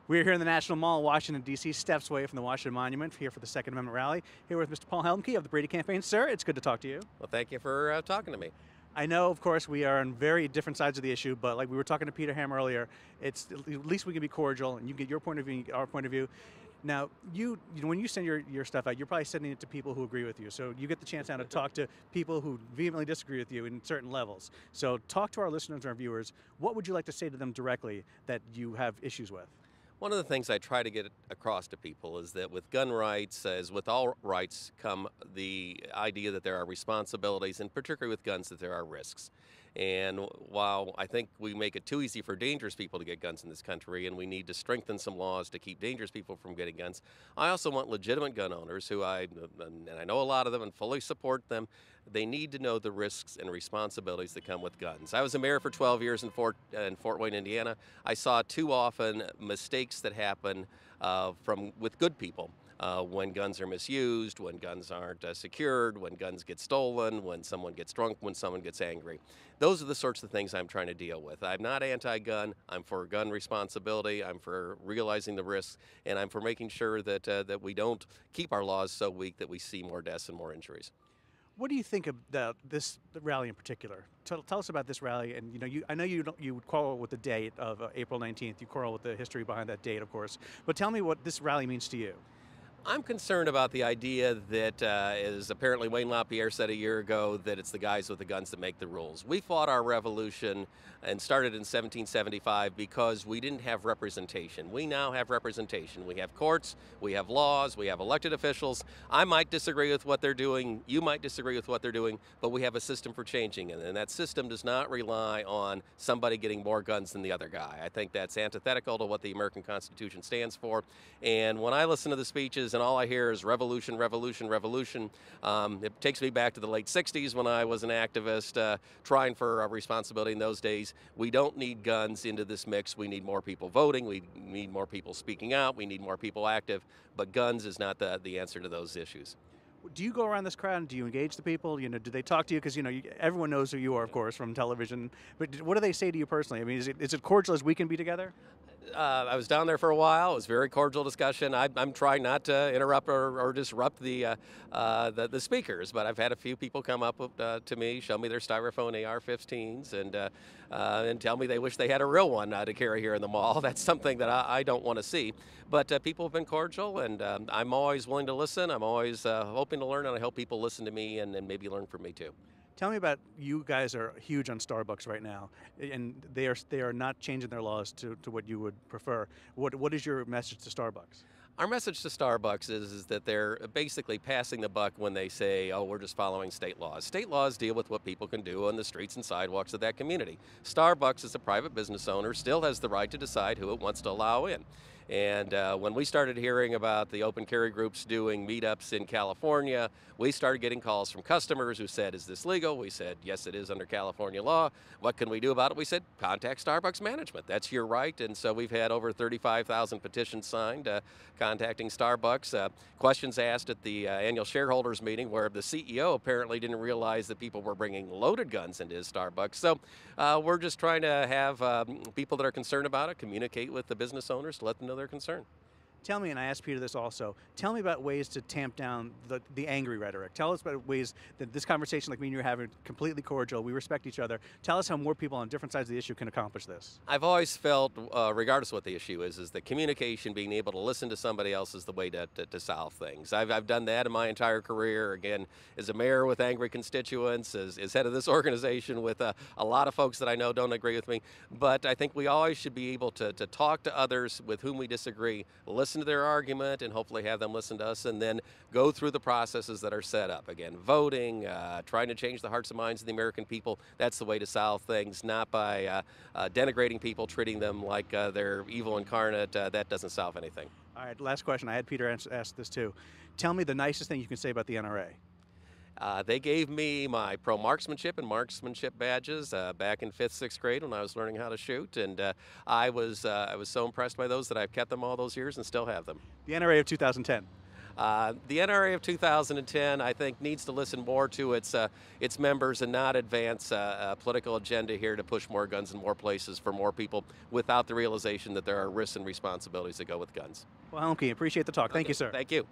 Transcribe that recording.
We're here in the National Mall, Washington, D.C., steps away from the Washington Monument, here for the Second Amendment rally. Here with Mr. Paul Helmke of the Brady campaign. Sir, it's good to talk to you. Well, thank you for talking to me. I know, of course, we are on very different sides of the issue, but like we were talking to Peter Ham earlier, it's at least we can be cordial, and you get your point of view, our point of view. Now, when you send your stuff out, you're probably sending it to people who agree with you. So you get the chance now to talk to people who vehemently disagree with you in certain levels. So talk to our listeners and our viewers. What would you like to say to them directly that you have issues with? One of the things I try to get across to people is that with gun rights, as with all rights, come the idea that there are responsibilities, and particularly with guns, that there are risks. And while I think we make it too easy for dangerous people to get guns in this country, and we need to strengthen some laws to keep dangerous people from getting guns, I also want legitimate gun owners, and I know a lot of them and fully support them. They need to know the risks and responsibilities that come with guns. I was a mayor for 12 years in Fort Wayne, Indiana. I saw too often mistakes that happen with good people. When guns are misused, when guns aren't secured, when guns get stolen, when someone gets drunk, when someone gets angry. Those are the sorts of things I'm trying to deal with. I'm not anti-gun. I'm for gun responsibility. I'm for realizing the risks, and I'm for making sure that we don't keep our laws so weak that we see more deaths and more injuries. What do you think about this rally in particular? Tell us about this rally, and I know you quarrel with the date of April 19th. You quarrel with the history behind that date, of course. But tell me what this rally means to you. I'm concerned about the idea that, as apparently Wayne LaPierre said a year ago, that it's the guys with the guns that make the rules. We fought our revolution and started in 1775 because we didn't have representation. We now have representation. We have courts, we have laws, we have elected officials. I might disagree with what they're doing, you might disagree with what they're doing, but we have a system for changing it, and that system does not rely on somebody getting more guns than the other guy. I think that's antithetical to what the American Constitution stands for, and when I listen to the speeches and all I hear is revolution, revolution, revolution. It takes me back to the late 60s when I was an activist trying for responsibility in those days. We don't need guns into this mix. We need more people voting. We need more people speaking out. We need more people active. But guns is not the answer to those issues. Do you go around this crowd and do you engage the people? Do they talk to you? Because everyone knows who you are, of course, from television. But what do they say to you personally? I mean, is it cordial as we can be together? I was down there for a while. It was a very cordial discussion. I'm trying not to interrupt or disrupt the speakers, but I've had a few people come up to me, show me their styrofoam AR-15s, and tell me they wish they had a real one to carry here in the mall. That's something that I don't want to see. But people have been cordial, and I'm always willing to listen. I'm always hoping to learn, and I hope people listen to me and maybe learn from me too. Tell me about, you guys are huge on Starbucks right now, and they are not changing their laws to what you would prefer. What is your message to Starbucks? Our message to Starbucks is that they're basically passing the buck when they say, oh, we're just following state laws. State laws deal with what people can do on the streets and sidewalks of that community. Starbucks, as a private business owner, still has the right to decide who it wants to allow in. And when we started hearing about the open carry groups doing meetups in California, we started getting calls from customers who said, is this legal? We said, yes, it is under California law. What can we do about it? We said, contact Starbucks management. That's your right. And so we've had over 35,000 petitions signed contacting Starbucks. Questions asked at the annual shareholders meeting where the CEO apparently didn't realize that people were bringing loaded guns into his Starbucks. So we're just trying to have people that are concerned about it communicate with the business owners to let them know their concern. Tell me, and I asked Peter this also, tell me about ways to tamp down the angry rhetoric. Tell us about ways that this conversation like me and you are having, completely cordial, we respect each other. Tell us how more people on different sides of the issue can accomplish this. I've always felt, regardless of what the issue is that communication, being able to listen to somebody else is the way to solve things. I've done that in my entire career, again, as a mayor with angry constituents, as head of this organization with a lot of folks that I know don't agree with me. But I think we always should be able to talk to others with whom we disagree, listen to their argument, and hopefully have them listen to us, and then go through the processes that are set up. Again, voting, trying to change the hearts and minds of the American people. That's the way to solve things, not by denigrating people, treating them like they're evil incarnate. That doesn't solve anything. All right, last question. I had Peter ask this too. Tell me the nicest thing you can say about the NRA. They gave me my pro-marksmanship and marksmanship badges back in 5th, 6th grade when I was learning how to shoot, and I was so impressed by those that I've kept them all those years and still have them. The NRA of 2010. The NRA of 2010, I think, needs to listen more to its members and not advance a political agenda here to push more guns in more places for more people without the realization that there are risks and responsibilities that go with guns. Well, Helmke, appreciate the talk. Thank Okay, you, sir. thank you.